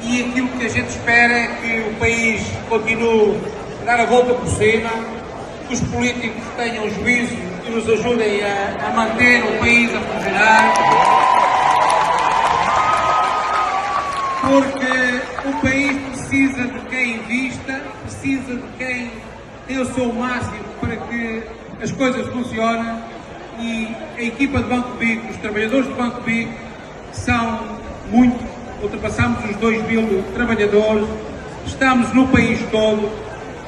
e aquilo que a gente espera é que o país continue a dar a volta por cima, que os políticos tenham juízo e nos ajudem a manter o país a funcionar, porque o país precisa de quem invista, precisa de quem dê o seu máximo para que as coisas funcionem, e a equipa de Banco BIC, os trabalhadores do Banco BIC são muito, ultrapassamos os 2.000 trabalhadores, estamos no país todo,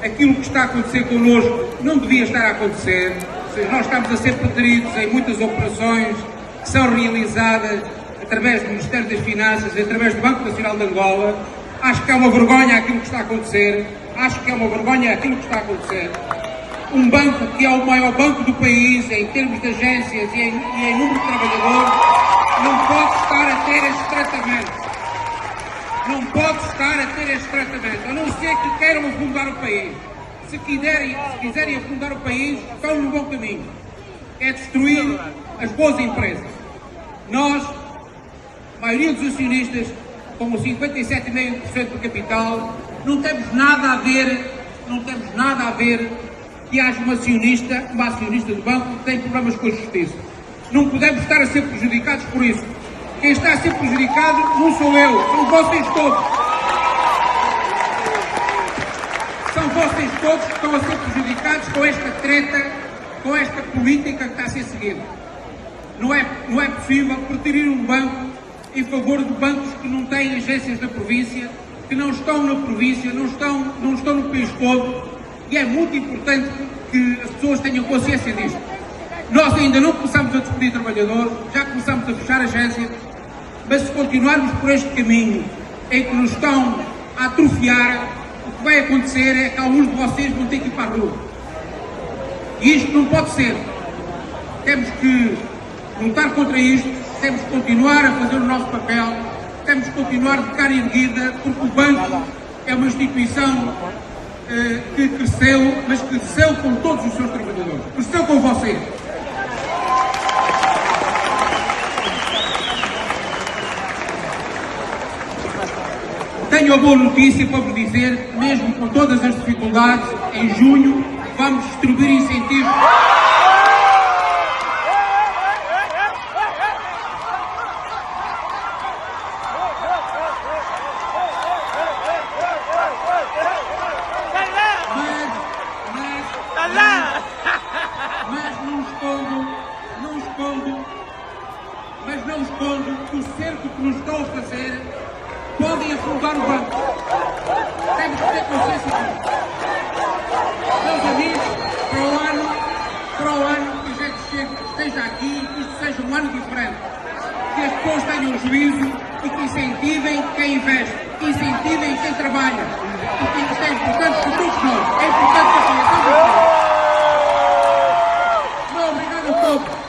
aquilo que está a acontecer connosco não devia estar a acontecer, ou seja, nós estamos a ser preteridos em muitas operações que são realizadas através do Ministério das Finanças e através do Banco Nacional de Angola. Acho que é uma vergonha aquilo que está a acontecer, acho que é uma vergonha aquilo que está a acontecer. Um banco que é o maior banco do país em termos de agências e em número de trabalhadores, não pode estar a ter este tratamento. Não pode estar a ter este tratamento, a não ser que queiram afundar o país. Se quiserem afundar o país, estão no bom caminho. É destruir as boas empresas. Nós, a maioria dos acionistas, com o 57,5% do capital, não temos nada a ver que haja uma acionista do banco que tem problemas com a justiça. Não podemos estar a ser prejudicados por isso. Quem está a ser prejudicado não sou eu, são vocês todos. São vocês todos que estão a ser prejudicados com esta treta, com esta política que está a ser seguida. Não é possível preterir um banco em favor de bancos que não têm agências na província, que não estão na província, não estão no país todo, e é muito importante que as pessoas tenham consciência disto. Nós ainda não começamos a despedir trabalhadores, já começamos a fechar agências, mas se continuarmos por este caminho em que nos estão a atrofiar, o que vai acontecer é que alguns de vocês vão ter que ir para a rua. E isto não pode ser. Temos que lutar contra isto, temos que continuar a fazer o nosso papel, temos que continuar de cara erguida, porque o banco é uma instituição que cresceu, mas cresceu com todos os seus trabalhadores, cresceu com vocês. Tenho a boa notícia para vos dizer, mesmo com todas as dificuldades, em junho vamos distribuir incentivos. Mas não escondo que o cerco que nos estão a fazer podem afundar o banco. Temos que ter consciência disso. Meus amigos, para o ano que a gente esteja aqui, que isto seja um ano diferente. Que as pessoas tenham juízo e que incentivem quem investe, que incentivem quem trabalha. Porque isto é importante para todos nós. É importante para todos nós. Não, obrigado a todos.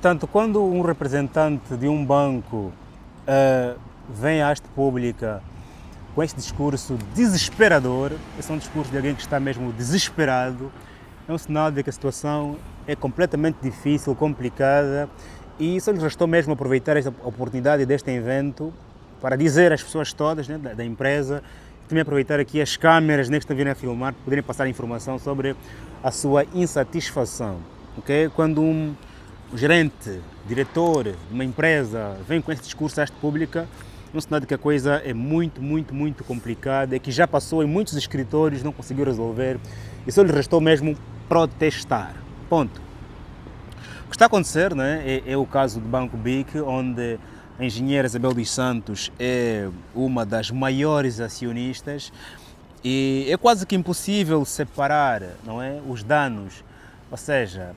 Portanto, quando um representante de um banco vem à haste pública com este discurso desesperador, esse é um discurso de alguém que está mesmo desesperado, é um sinal de que a situação é completamente difícil, complicada, e só lhes restou mesmo aproveitar esta oportunidade deste evento para dizer às pessoas todas, né, da empresa, e também aproveitar aqui as câmeras, né, que estão vindo a filmar, para poderem passar informação sobre a sua insatisfação. Okay? Quando um gerente, diretor de uma empresa vem com esse discurso à haste pública, é um sinal de que a coisa é muito complicada, é que já passou em muitos escritórios, não conseguiu resolver, e só lhe restou mesmo protestar. Ponto. O que está a acontecer, né, é o caso do Banco BIC, onde a engenheira Isabel dos Santos é uma das maiores acionistas, e é quase que impossível separar, não é, os danos. Ou seja,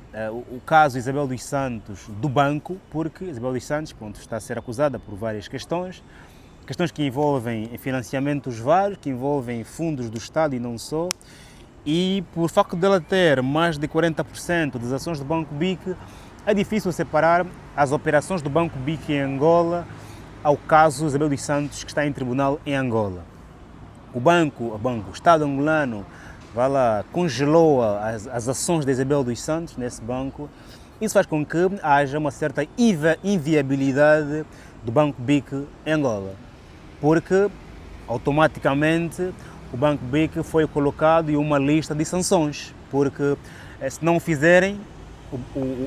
o caso Isabel dos Santos do banco, porque Isabel dos Santos, pronto, está a ser acusada por várias questões que envolvem financiamentos vários, que envolvem fundos do Estado e não só, e por facto dela ter mais de 40% das ações do Banco BIC, é difícil separar as operações do Banco BIC em Angola ao caso Isabel dos Santos, que está em tribunal em Angola. O Estado angolano vai lá, congelou as ações de Isabel dos Santos nesse banco. Isso faz com que haja uma certa inviabilidade do Banco BIC em Angola, porque automaticamente o Banco BIC foi colocado em uma lista de sanções, porque se não o fizerem,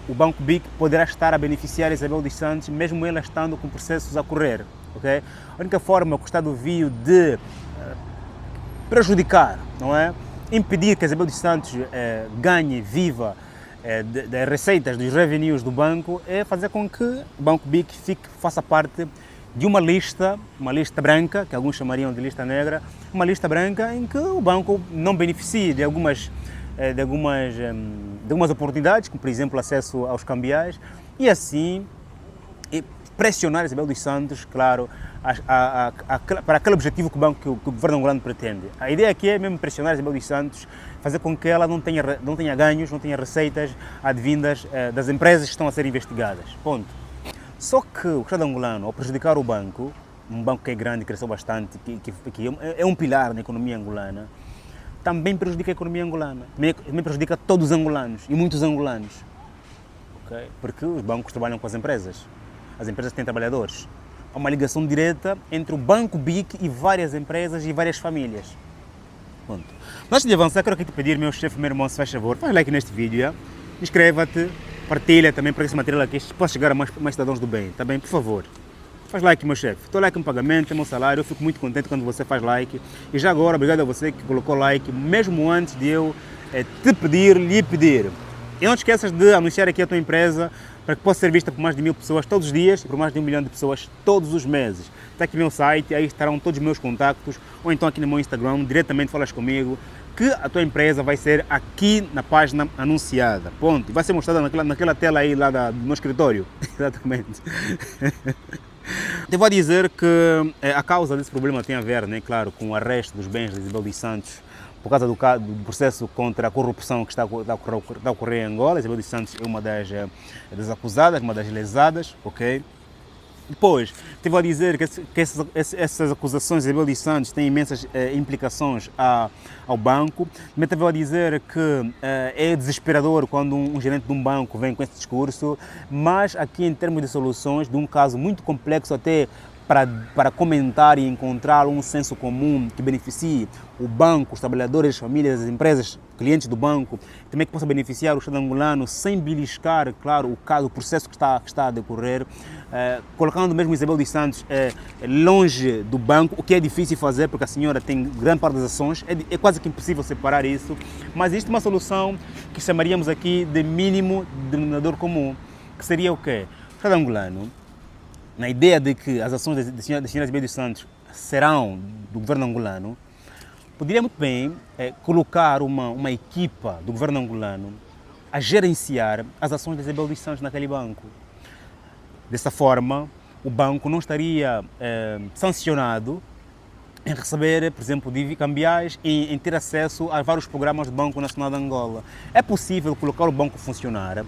o Banco BIC poderá estar a beneficiar Isabel dos Santos, mesmo ela estando com processos a correr. Okay? A única forma que o Estado viu de prejudicar, não é? Impedir que Isabel dos Santos ganhe, viva das receitas, dos revenues do banco, é fazer com que o Banco BIC faça parte de uma lista branca, que alguns chamariam de lista negra, uma lista branca em que o banco não beneficie de algumas oportunidades, como por exemplo acesso aos cambiais, e assim pressionar Isabel dos Santos, claro, para aquele objetivo que o governo angolano pretende. A ideia aqui é mesmo pressionar Isabel dos Santos, fazer com que ela não tenha ganhos, não tenha receitas advindas das empresas que estão a ser investigadas. Ponto. Só que o Estado angolano, ao prejudicar o banco, um banco que é grande, cresceu bastante, que é um pilar na economia angolana, também prejudica a economia angolana, também prejudica todos os angolanos e muitos angolanos. Okay? Porque os bancos trabalham com as empresas têm trabalhadores. Há uma ligação direta entre o Banco BIC e várias empresas e várias famílias. Ponto. Antes de avançar, quero aqui te pedir, meu chefe, meu irmão, se faz favor, faz like neste vídeo, inscreva-te, partilha também para que esse material aqui possa chegar a mais cidadãos do bem, tá bem? Por favor. Faz like, meu chefe. Teu like é um pagamento, é meu salário, eu fico muito contente quando você faz like. E já agora, obrigado a você que colocou like, mesmo antes de eu lhe pedir. E não te esqueças de anunciar aqui a tua empresa para que possa ser vista por mais de 1000 pessoas todos os dias e por mais de 1 milhão de pessoas todos os meses. Está aqui no meu site, aí estarão todos os meus contactos, ou então aqui no meu Instagram, diretamente falas comigo, que a tua empresa vai ser aqui na página anunciada. Ponto. E vai ser mostrada naquela tela aí lá do meu escritório. Exatamente. Devo dizer que a causa desse problema tem a ver, né, claro, com o arresto dos bens de Isabel dos Santos, por causa do processo contra a corrupção que está a ocorrer em Angola. Isabel dos Santos é uma das acusadas, uma das lesadas, ok? Depois, devo a dizer que essas acusações de Isabel dos Santos têm imensas implicações ao banco. Também devo a dizer que é desesperador quando um gerente de um banco vem com esse discurso, mas aqui em termos de soluções, de um caso muito complexo até para comentar e encontrar um senso comum que beneficie o banco, os trabalhadores, as famílias, as empresas, clientes do banco, também que possa beneficiar o Estado angolano sem beliscar, claro, o processo que está a decorrer, colocando mesmo Isabel dos Santos longe do banco, o que é difícil fazer porque a senhora tem grande parte das ações, é quase que impossível separar isso, mas existe uma solução que chamaríamos aqui de mínimo denominador comum, que seria o quê? O Estado angolano, na ideia de que as ações da senhora Isabel dos Santos serão do governo angolano, poderia muito bem colocar uma equipa do governo angolano a gerenciar as ações de Isabel dos Santos naquele banco. Dessa forma, o banco não estaria sancionado em receber, por exemplo, cambiais e em ter acesso a vários programas do Banco Nacional de Angola. É possível colocar o banco a funcionar,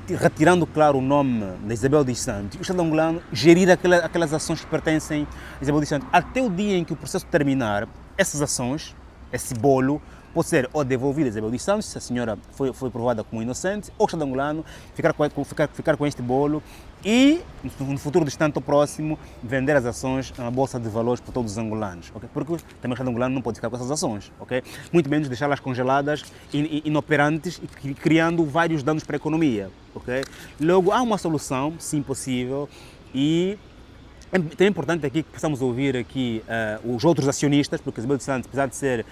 retirando, claro, o nome da Isabel dos Santos, o Estado angolano gerir aquelas ações que pertencem a Isabel dos Santos. Até o dia em que o processo terminar, essas ações, esse bolo, pode ser ou devolvido a Isabel dos Santos, se a senhora foi provada como inocente, ou o Estado angolano ficar com este bolo e, no futuro distante ou próximo, vender as ações na Bolsa de Valores para todos os angolanos. Okay? Porque também o Estado angolano não pode ficar com essas ações. Okay? Muito menos deixá-las congeladas, inoperantes e criando vários danos para a economia. Okay? Logo, há uma solução, sim, possível, e é também importante aqui que possamos ouvir aqui os outros acionistas, porque a Isabel dos Santos, apesar de ser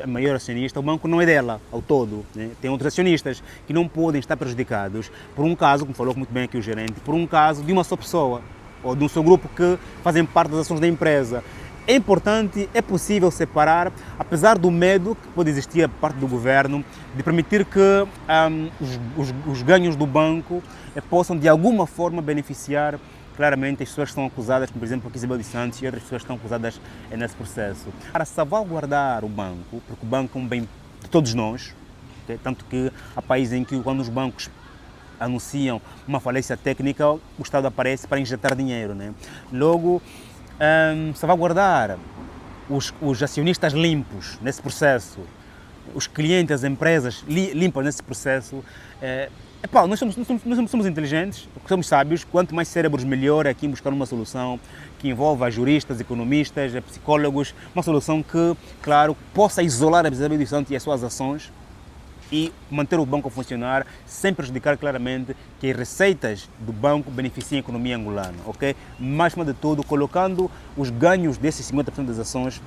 a maior acionista, o banco não é dela ao todo. Né? Tem outros acionistas que não podem estar prejudicados por um caso, como falou muito bem aqui o gerente, por um caso de uma só pessoa ou de um só grupo que fazem parte das ações da empresa. É importante, é possível separar, apesar do medo que pode existir por parte do governo, de permitir que os ganhos do banco possam de alguma forma beneficiar claramente as pessoas que estão acusadas, como por exemplo aqui Isabel dos Santos e outras pessoas que estão acusadas nesse processo. Para salvaguardar o banco, porque o banco é um bem de todos nós, okay? Tanto que há países em que quando os bancos anunciam uma falência técnica, o Estado aparece para injetar dinheiro. Né? Logo, salvaguardar os acionistas limpos nesse processo, os clientes, as empresas limpam nesse processo. Nós somos inteligentes, somos sábios, quanto mais cérebros melhor aqui buscar uma solução que envolva juristas, economistas, psicólogos, uma solução que, claro, possa isolar a Isabel dos Santos e as suas ações e manter o banco a funcionar sem prejudicar claramente que as receitas do banco beneficiem a economia angolana, ok? Mas, acima de tudo, colocando os ganhos desses 50% das ações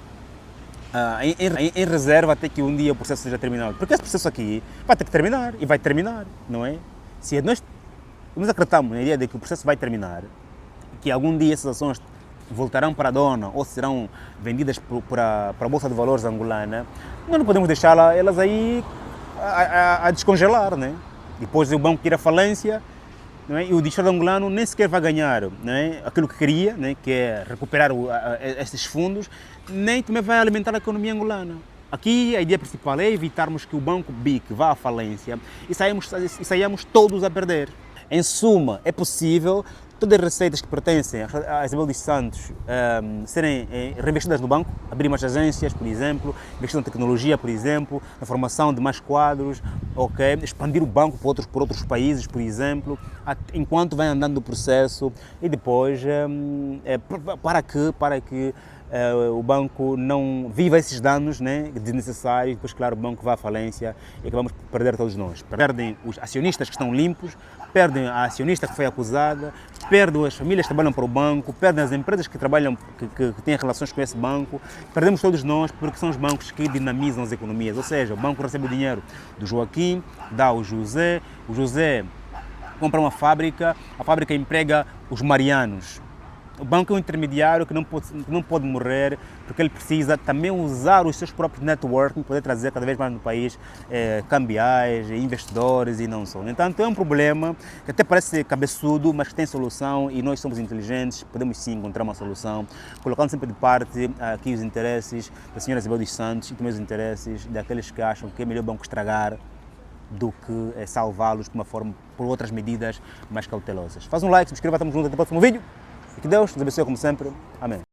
em reserva até que um dia o processo seja terminado. Porque esse processo aqui vai ter que terminar e vai terminar, não é? Se nós acreditamos na ideia de que o processo vai terminar, que algum dia essas ações voltarão para a dona ou serão vendidas para a Bolsa de Valores angolana, nós não podemos deixá-las elas aí a descongelar, né? Depois o banco ir à falência, não é? E o Estado angolano nem sequer vai ganhar, não é? Aquilo que queria, né? Que é recuperar esses fundos, nem também vai alimentar a economia angolana. Aqui a ideia principal é evitarmos que o banco BIC vá à falência e saiamos todos a perder. Em suma, é possível todas as receitas que pertencem a Isabel dos Santos serem reinvestidas no banco, abrir mais agências, por exemplo, investir na tecnologia, por exemplo, na formação de mais quadros, okay? Expandir o banco por outros países, por exemplo, enquanto vai andando o processo e depois para que o banco não viva esses danos, né, desnecessários, depois, claro, o banco vai à falência e acabamos por perder todos nós. Perdem os acionistas que estão limpos, perdem a acionista que foi acusada, perdem as famílias que trabalham para o banco, perdem as empresas que trabalham, que têm relações com esse banco, perdemos todos nós porque são os bancos que dinamizam as economias, ou seja, o banco recebe o dinheiro do Joaquim, dá ao José, o José compra uma fábrica, a fábrica emprega os marianos. O banco é um intermediário que não pode morrer, porque ele precisa também usar os seus próprios networking, poder trazer cada vez mais no país cambiais, investidores e não só. Então é um problema que até parece cabeçudo, mas que tem solução e nós somos inteligentes, podemos sim encontrar uma solução, colocando sempre de parte aqui os interesses da senhora Isabel dos Santos e também os interesses daqueles que acham que é melhor o banco estragar do que salvá-los por outras medidas mais cautelosas. Faz um like, se inscreva, estamos juntos, até o próximo vídeo. Que Deus nos abençoe como sempre. Amém.